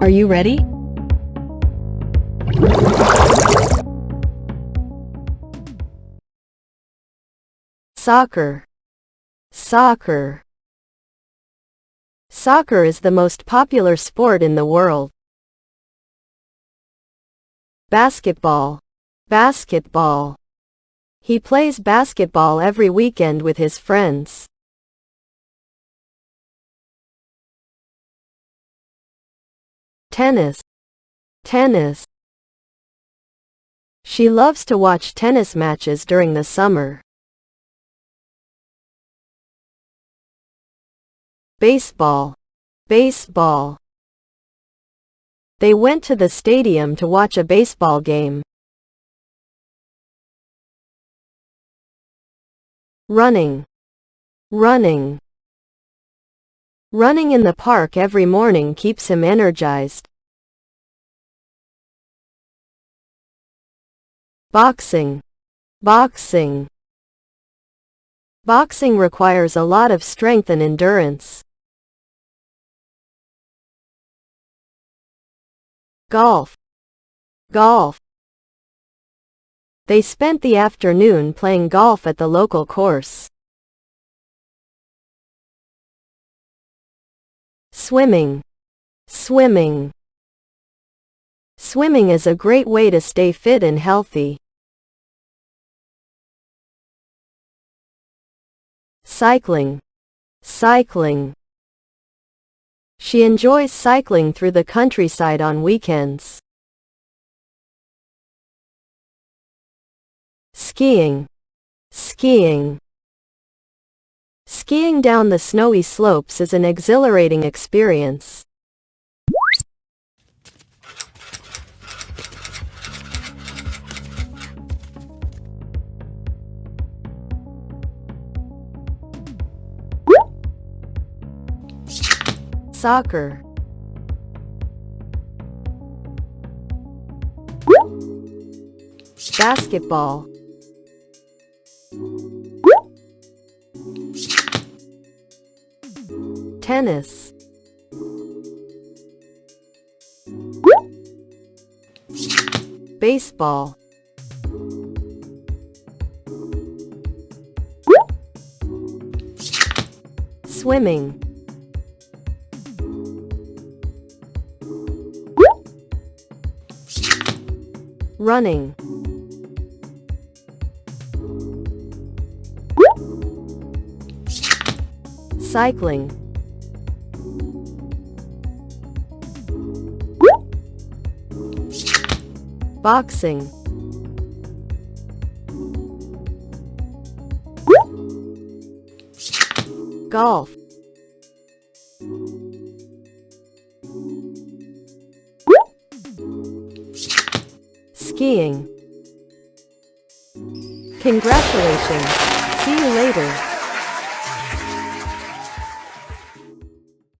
Are you ready? Soccer. Soccer. Soccer is the most popular sport in the world. Basketball. Basketball. He plays basketball every weekend with his friends. Tennis. Tennis. She loves to watch tennis matches during the summer. Baseball. Baseball. They went to the stadium to watch a baseball game. Running. Running. Running in the park every morning keeps him energized. Boxing. Boxing. Boxing requires a lot of strength and endurance. Golf. Golf. They spent the afternoon playing golf at the local course. Swimming. Swimming. Swimming is a great way to stay fit and healthy. Cycling. Cycling. She enjoys cycling through the countryside on weekends. Skiing. Skiing. Skiing down the snowy slopes is an exhilarating experience. Soccer. Basketball. Tennis. Baseball. Swimming. Running. Cycling. Boxing. Golf. Skiing. Congratulations! See you later.